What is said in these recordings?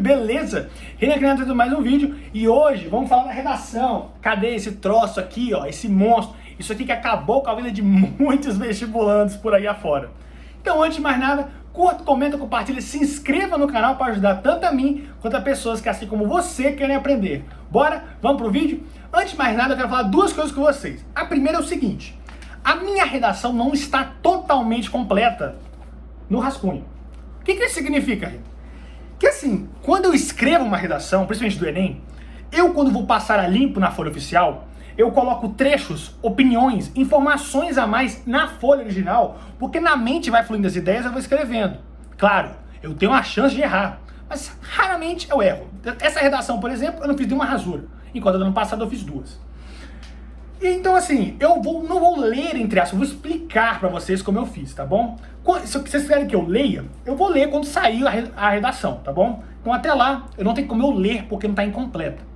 beleza? Renan aqui trazendo mais um vídeo e hoje vamos falar da redação. Cadê esse troço aqui, ó, esse monstro? Isso aqui que acabou com a vida de muitos vestibulandos por aí afora. Então, antes de mais nada, curta, comenta, compartilha, se inscreva no canal para ajudar tanto a mim quanto a pessoas que, assim como você, querem aprender. Bora? Vamos pro vídeo? Antes de mais nada, eu quero falar duas coisas com vocês. A primeira é o seguinte: a minha redação não está totalmente completa no rascunho. O que isso significa, Rita? Que assim, quando eu escrevo uma redação, principalmente do Enem, quando vou passar a limpo na folha oficial, eu coloco trechos, opiniões, informações a mais na folha original, porque na mente vai fluindo as ideias, eu vou escrevendo. Claro, eu tenho uma chance de errar, mas raramente eu erro. Essa redação, por exemplo, eu não fiz nenhuma rasura, enquanto no ano passado eu fiz duas. Então assim, não vou ler entre aspas, eu vou explicar pra vocês como eu fiz, tá bom? Se vocês querem que eu leia, eu vou ler quando sair a redação, tá bom? Então até lá, eu não tenho como eu ler porque não tá incompleta.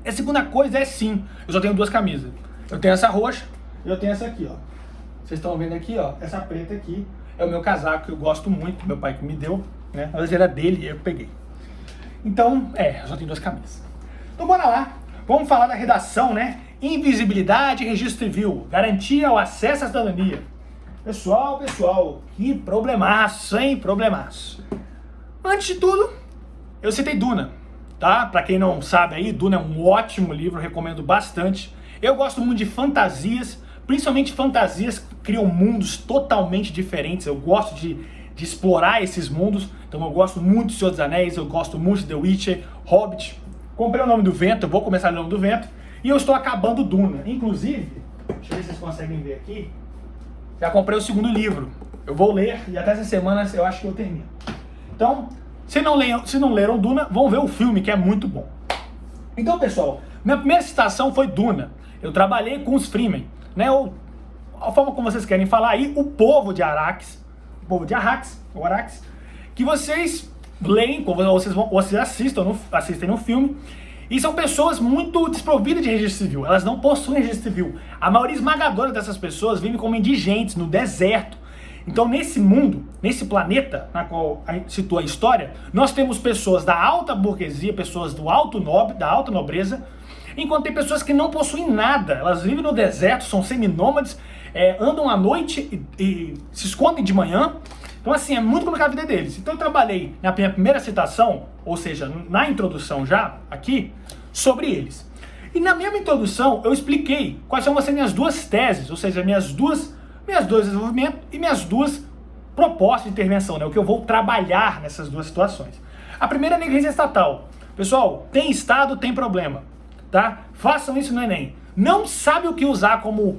A segunda coisa é sim, eu só tenho duas camisas. Eu tenho essa roxa e eu tenho essa aqui, ó. Vocês estão vendo aqui, ó, essa preta aqui é o meu casaco que eu gosto muito, meu pai que me deu, né? Às vezes era dele e eu peguei. Então, eu só tenho duas camisas. Então bora lá, vamos falar da redação, né? Invisibilidade e registro civil, garantia ao acesso à cidadania. Pessoal, que problemaço, hein? Problemaço. Antes de tudo, eu citei Duna, tá? Pra quem não sabe aí, Duna é um ótimo livro, eu recomendo bastante. Eu gosto muito de fantasias, principalmente fantasias que criam mundos totalmente diferentes. Eu gosto de explorar esses mundos, então eu gosto muito de Senhor dos Anéis, eu gosto muito de The Witcher, Hobbit. Comprei o Nome do Vento, eu vou começar o Nome do Vento. E eu estou acabando Duna. Inclusive, deixa eu ver se vocês conseguem ver aqui. Já comprei o segundo livro. Eu vou ler e até essa semana eu acho que eu termino. Então, se não leram Duna, vão ver o filme, que é muito bom. Então, pessoal, minha primeira citação foi Duna. Eu trabalhei com os Fremen, né? A forma como vocês querem falar aí, o povo de Arrakis, ou Arrakis, que vocês leem, ou vocês assistem no filme. E são pessoas muito desprovidas de registro civil, elas não possuem registro civil. A maioria esmagadora dessas pessoas vive como indigentes, no deserto. Então nesse mundo, nesse planeta na qual situa a história, nós temos pessoas da alta burguesia, pessoas da alta nobreza, enquanto tem pessoas que não possuem nada. Elas vivem no deserto, são seminômades, andam à noite e se escondem de manhã. Então assim, é muito complicado a vida deles. Então eu trabalhei na minha primeira citação, ou seja, na introdução já, aqui, sobre eles. E na minha introdução eu expliquei quais são as minhas duas teses, ou seja, meus dois desenvolvimentos e minhas duas propostas de intervenção, né? O que eu vou trabalhar nessas duas situações. A primeira é a negligência estatal. Pessoal, tem Estado, tem problema, tá? Façam isso no Enem. Não sabe o que usar como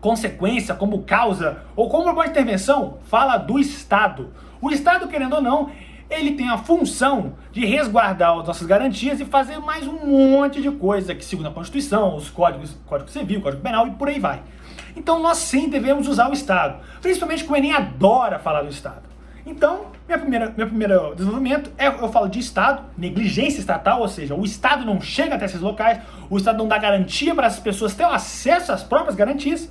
consequência, como causa ou como proposta de intervenção, fala do Estado. O Estado, querendo ou não, ele tem a função de resguardar as nossas garantias e fazer mais um monte de coisa que, segundo a Constituição, os Código Civil, Código Penal e por aí vai. Então nós sim devemos usar o Estado, principalmente que o Enem adora falar do Estado. Então, meu primeiro desenvolvimento eu falo de Estado, negligência estatal, ou seja, o Estado não chega até esses locais, o Estado não dá garantia para essas pessoas terem acesso às próprias garantias.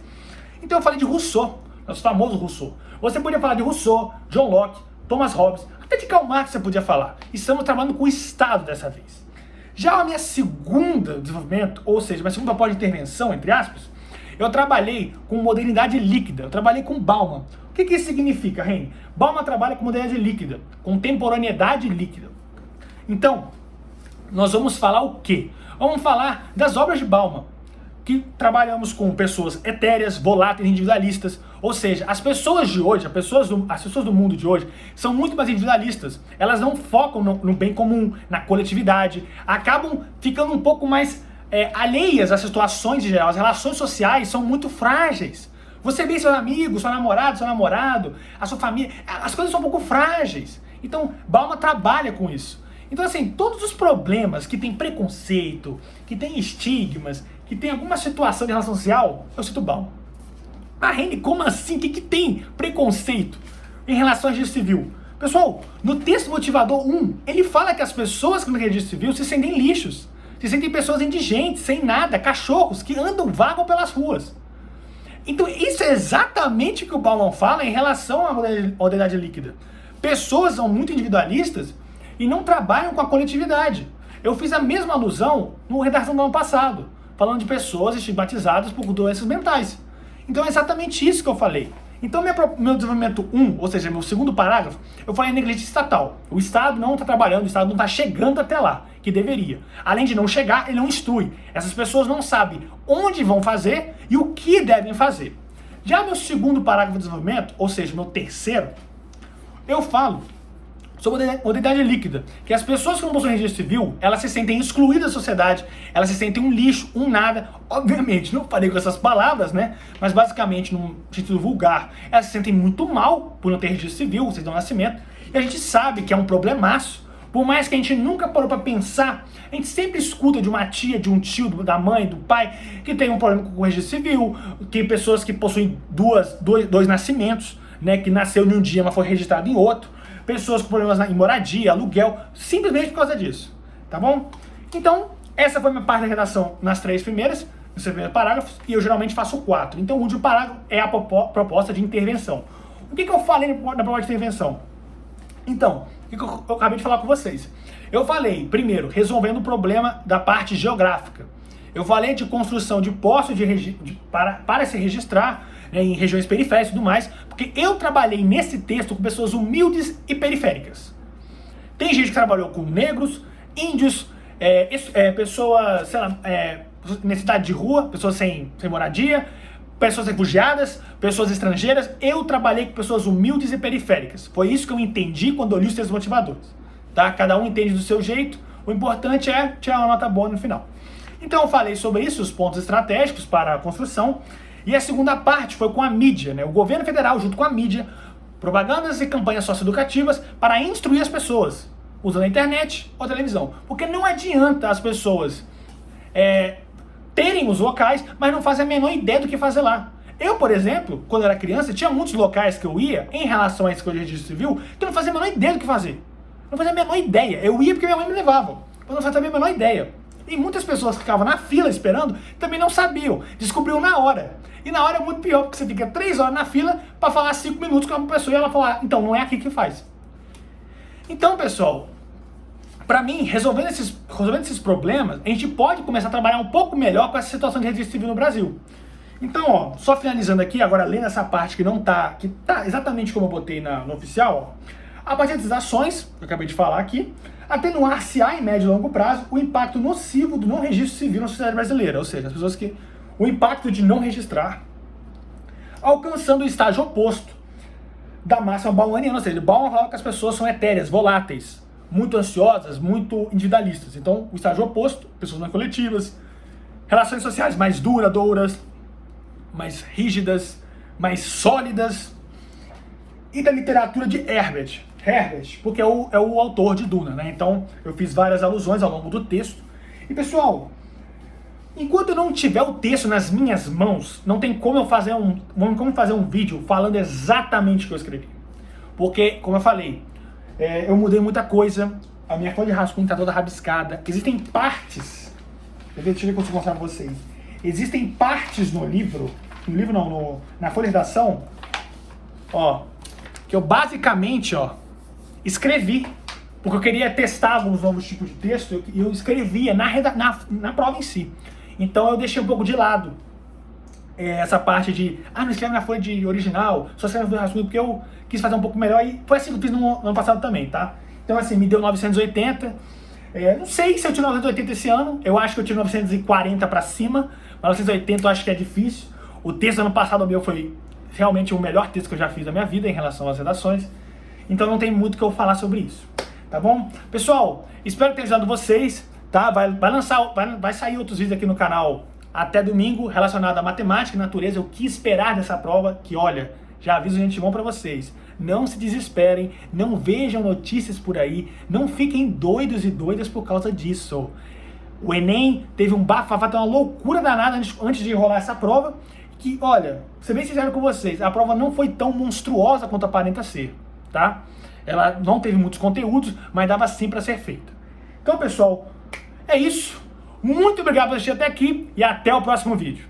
Então eu falei de Rousseau, nosso famoso Rousseau. Você podia falar de Rousseau, John Locke, Thomas Hobbes, até de Karl Marx você podia falar. Estamos trabalhando com o Estado dessa vez. Já a minha segunda desenvolvimento, ou seja, minha segunda proposta de intervenção, entre aspas, eu trabalhei com modernidade líquida, eu trabalhei com Bauman. O que isso significa, Reni? Bauman trabalha com modernidade líquida, contemporaneidade líquida. Então, nós vamos falar o quê? Vamos falar das obras de Bauman, que trabalhamos com pessoas etéreas, voláteis, individualistas, ou seja, as pessoas de hoje, as pessoas do mundo de hoje são muito mais individualistas, elas não focam no bem comum, na coletividade, acabam ficando um pouco mais alheias às situações em geral, as relações sociais são muito frágeis. Você vê seus amigos, seu namorado, a sua família, as coisas são um pouco frágeis. Então, Bauman trabalha com isso. Então assim, todos os problemas que tem preconceito, que tem estigmas, que tem alguma situação de relação social, eu cito Bauman. Ah, Reni, como assim? O que tem preconceito em relação ao registro civil? Pessoal, no texto motivador 1, ele fala que as pessoas que no registro civil se sentem lixos, se sentem pessoas indigentes, sem nada, cachorros que vagam pelas ruas. Então isso é exatamente o que o Bauman fala em relação à modernidade líquida. Pessoas são muito individualistas e não trabalham com a coletividade. Eu fiz a mesma alusão no redação do ano passado, falando de pessoas estigmatizadas por doenças mentais. Então é exatamente isso que eu falei. Então meu desenvolvimento 1, ou seja, meu segundo parágrafo, eu falei em negligência estatal. O Estado não está trabalhando, o Estado não está chegando até lá, que deveria. Além de não chegar, ele não instrui. Essas pessoas não sabem onde vão fazer e o que devem fazer. Já meu segundo parágrafo de desenvolvimento, ou seja, meu terceiro, eu falo sobre a modalidade líquida, que as pessoas que não possuem registro civil, elas se sentem excluídas da sociedade, elas se sentem um lixo, um nada. Obviamente, não falei com essas palavras, né? Mas basicamente, num sentido vulgar, elas se sentem muito mal por não ter registro civil, certidão de nascimento, e a gente sabe que é um problemaço. Por mais que a gente nunca parou para pensar, a gente sempre escuta de uma tia, de um tio, da mãe, do pai, que tem um problema com o registro civil, que pessoas que possuem dois nascimentos, né? Que nasceu em um dia, mas foi registrado em outro. Pessoas com problemas em moradia, aluguel, simplesmente por causa disso, tá bom? Então, essa foi a minha parte da redação nos três primeiros parágrafos, e eu geralmente faço 4. Então, o último parágrafo é a proposta de intervenção. O que eu falei na proposta de intervenção? Então, o que eu acabei de falar com vocês? Eu falei, primeiro, resolvendo o problema da parte geográfica. Eu falei de construção de postos para se registrar, né, em regiões periféricas e tudo mais, porque eu trabalhei nesse texto com pessoas humildes e periféricas. Tem gente que trabalhou com negros, índios, pessoas, sei lá, necessidade de rua, pessoas sem moradia, pessoas refugiadas, pessoas estrangeiras. Eu trabalhei com pessoas humildes e periféricas. Foi isso que eu entendi quando eu li os textos motivadores. Tá? Cada um entende do seu jeito, o importante é tirar uma nota boa no final. Então eu falei sobre isso, os pontos estratégicos para a construção. E a segunda parte foi com a mídia, né? O governo federal, junto com a mídia, propagandas e campanhas socioeducativas para instruir as pessoas, usando a internet ou a televisão. Porque não adianta as pessoas terem os locais, mas não fazem a menor ideia do que fazer lá. Eu, por exemplo, quando era criança, tinha muitos locais que eu ia, em relação a esse coisa de registro civil, que eu não fazia a menor ideia do que fazer. Não fazia a menor ideia. Eu ia porque minha mãe me levava. Eu não fazia a menor ideia. E muitas pessoas que ficavam na fila esperando também não sabiam. Descobriu na hora. E na hora é muito pior, porque você fica 3 horas na fila para falar 5 minutos com uma pessoa e ela falar, então, não é aqui que faz. Então, pessoal, para mim, resolvendo esses problemas, a gente pode começar a trabalhar um pouco melhor com essa situação de registro civil no Brasil. Então, ó, só finalizando aqui, agora lendo essa parte que tá exatamente como eu botei no oficial, ó, a partir das ações, que eu acabei de falar aqui, atenuar-se-á em médio e longo prazo o impacto nocivo do não registro civil na sociedade brasileira, ou seja, as pessoas que o impacto de não registrar, alcançando o estágio oposto da máxima baumaniana, ou seja, Bauman falava que as pessoas são etéreas, voláteis, muito ansiosas, muito individualistas. Então, o estágio oposto, pessoas mais coletivas, relações sociais mais duradouras, mais rígidas, mais sólidas, e da literatura de Herbert, porque é o autor de Duna, né? Então, eu fiz várias alusões ao longo do texto. E, pessoal, enquanto eu não tiver o texto nas minhas mãos, não tem como eu fazer um vídeo falando exatamente o que eu escrevi. Porque, como eu falei, eu mudei muita coisa, a minha folha de rascunho está toda rabiscada. Existem partes, deixa eu ver se eu consigo mostrar para vocês. Existem partes no livro não, na folha de redação, ó, que eu basicamente, ó, escrevi, porque eu queria testar alguns novos tipos de texto, e eu escrevia na prova em si. Então eu deixei um pouco de lado essa parte de, não escreve na folha de original, só escreve na folha de rascunho, porque eu quis fazer um pouco melhor, e foi assim que eu fiz no ano passado também, tá? Então assim, me deu 980, não sei se eu tiro 980 esse ano, eu acho que eu tiro 940 pra cima, mas 980 eu acho que é difícil. O texto do ano passado meu foi realmente o melhor texto que eu já fiz da minha vida em relação às redações, então não tem muito o que eu falar sobre isso, tá bom? Pessoal, espero ter ajudado vocês, tá? Vai sair outros vídeos aqui no canal até domingo relacionado a matemática e natureza, o que esperar dessa prova, que olha, já aviso de antemão pra vocês, não se desesperem, não vejam notícias por aí, não fiquem doidos e doidas por causa disso. O Enem teve um bafafá, uma loucura danada antes de rolar essa prova, que, olha, vou ser bem sincero com vocês, a prova não foi tão monstruosa quanto aparenta ser, tá? Ela não teve muitos conteúdos, mas dava sim para ser feita. Então, pessoal, é isso. Muito obrigado por assistir até aqui e até o próximo vídeo.